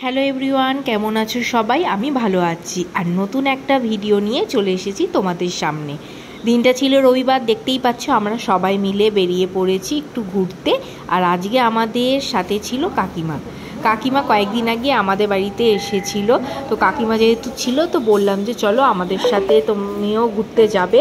Hello everyone, কেমন আছো সবাই? আমি ভালো আছি আর নতুন একটা ভিডিও নিয়ে চলে এসেছি তোমাদের সামনে। দিনটা ছিল রবিবার, দেখতেই পাচ্ছ আমরা সবাই মিলে বেরিয়ে পড়েছি একটু ঘুরতে। আর আজকে আমাদের সাথে ছিল কাকিমা কয়েকদিন আগে আমাদের বাড়িতে এসেছিল। তো কাকিমা যেহেতু ছিল তো বললাম যে চলো আমাদের সাথে তুমিও ঘুরতে যাবে।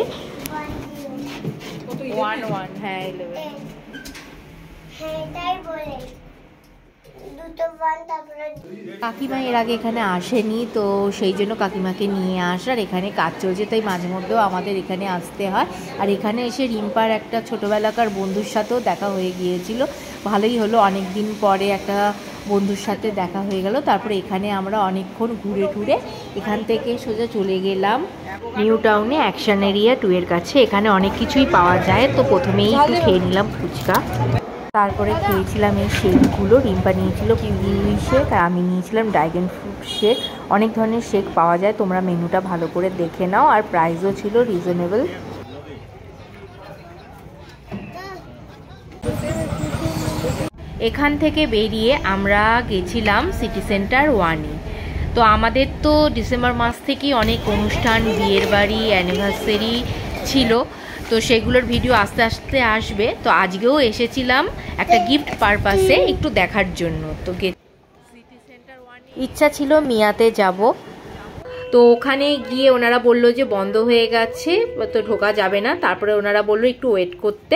কাকিমা এর আগে এখানে আসেনি, তো সেই জন্য কাকিমাকে নিয়ে আসার। এখানে কাজ চলছে তাই মাঝে মধ্যেও আমাদের এখানে আসতে হয়। আর এখানে এসে রিম্পার একটা ছোটোবেলাকার বন্ধুর সাথেও দেখা হয়ে গিয়েছিল। ভালোই হলো, অনেক দিন পরে একটা বন্ধুর সাথে দেখা হয়ে গেল। তারপরে এখানে আমরা অনেকক্ষণ ঘুরে টুরে এখান থেকে সোজা চলে গেলাম নিউ টাউনে অ্যাকশন এরিয়া 2 এর কাছে। এখানে অনেক কিছুই পাওয়া যায়, তো প্রথমেই একটু খেয়ে নিলাম ফুচকা, তারপরে খেয়েছিলাম এই শেকগুলো। রিম্পা নিয়েছিল কিউই শেক আর আমি নিয়েছিলাম ড্রাগন ফ্রুট শেক। অনেক ধরনের শেক পাওয়া যায়, তোমরা মেনুটা ভালো করে দেখে নাও। আর প্রাইসও ছিল রিজনেবল। এখান থেকে বেরিয়ে আমরা গেছিলাম সিটি সেন্টার 1-এ। তো আমাদের তো ডিসেম্বর মাস থেকেই অনেক অনুষ্ঠান, বিয়ের বাড়ি, অ্যানিভার্সারি ছিল, তো সেগুলোর ভিডিও আস্তে আস্তে আসবে। তো আজকেও এসেছিলাম একটা গিফট পারপাসে একটু দেখার জন্য। তো সিটি সেন্টার 1 ইচ্ছা ছিল মিয়াতে যাব, তো ওখানে গিয়ে ওনারা বললো যে বন্ধ হয়ে গেছে, তো ঢোকা যাবে না। তারপরে ওনারা বললো একটু ওয়েট করতে।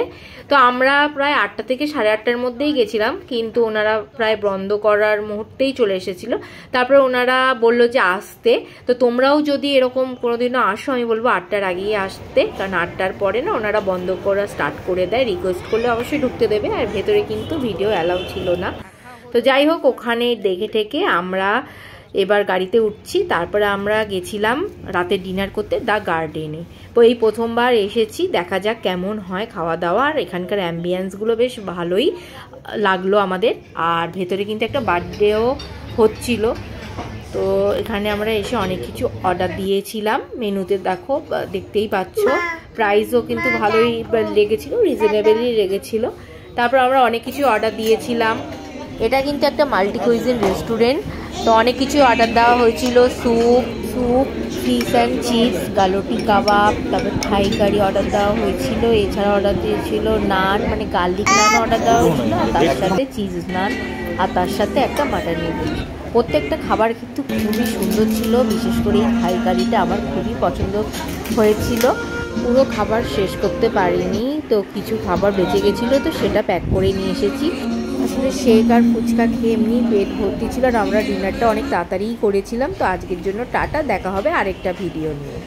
তো আমরা প্রায় 8টা থেকে 8:30টার মধ্যেই গেছিলাম, কিন্তু ওনারা প্রায় বন্ধ করার মুহূর্তেই চলে এসেছিল। তারপরে ওনারা বললো যে আসতে। তো তোমরাও যদি এরকম কোনোদিনও আসো, আমি বলবো 8টার আগেই আসতে, কারণ 8টার পরে না ওনারা বন্ধ করা স্টার্ট করে দেয়। রিকোয়েস্ট করলে অবশ্যই ঢুকতে দেবে, আর ভেতরে কিন্তু ভিডিও অ্যালাউ ছিল না। তো যাই হোক, ওখানে দেখে ঠেকে আমরা এবার গাড়িতে উঠছি। তারপরে আমরা গেছিলাম রাতে ডিনার করতে দ্য গার্ডেনে। তো এই প্রথমবার এসেছি, দেখা যাক কেমন হয় খাওয়া দাওয়া। আর এখানকার অ্যাম্বিয়েন্সগুলো বেশ ভালোই লাগলো আমাদের। আর ভেতরে কিন্তু একটা বার্থডেও হচ্ছিল। তো এখানে আমরা এসে অনেক কিছু অর্ডার দিয়েছিলাম। মেনুতে দেখো, দেখতেই পাচ্ছ, প্রাইসও কিন্তু ভালোই লেগেছিল, রিজনেবলই লেগেছিল। তারপর আমরা অনেক কিছু অর্ডার দিয়েছিলাম। এটা কিন্তু একটা মাল্টি কুইজিন রেস্টুরেন্ট, তো অনেক কিছু অর্ডার দেওয়া হয়েছিল। স্যুপ, ফিশ অ্যান্ড চিজ, গালোটি কাবাব, তারপর থাই কারি অর্ডার দেওয়া হয়েছিল। এছাড়া অর্ডার দিয়েছিল নান, মানে গার্লিক নান অর্ডার দেওয়া হয়েছিল, আর তার সাথে চিজ নান, আর তার সাথে একটা মাটন ইডলি। প্রত্যেকটা খাবার কিন্তু খুবই সুন্দর ছিল, বিশেষ করে এই থাই কারিটা আমার খুবই পছন্দ হয়েছিল। পুরো খাবার শেষ করতে পারিনি, তো কিছু খাবার বেঁচে গেছিলো, তো সেটা প্যাক করে নিয়ে এসেছি। আসলে শেক আর ফুচকা খেয়ে এমনি পেট ভর্তি ছিল, আর আমরা ডিনারটা অনেক তাড়াতাড়িই করেছিলাম। তো আজকের জন্য টাটা, দেখা হবে আরেকটা ভিডিও নিয়ে।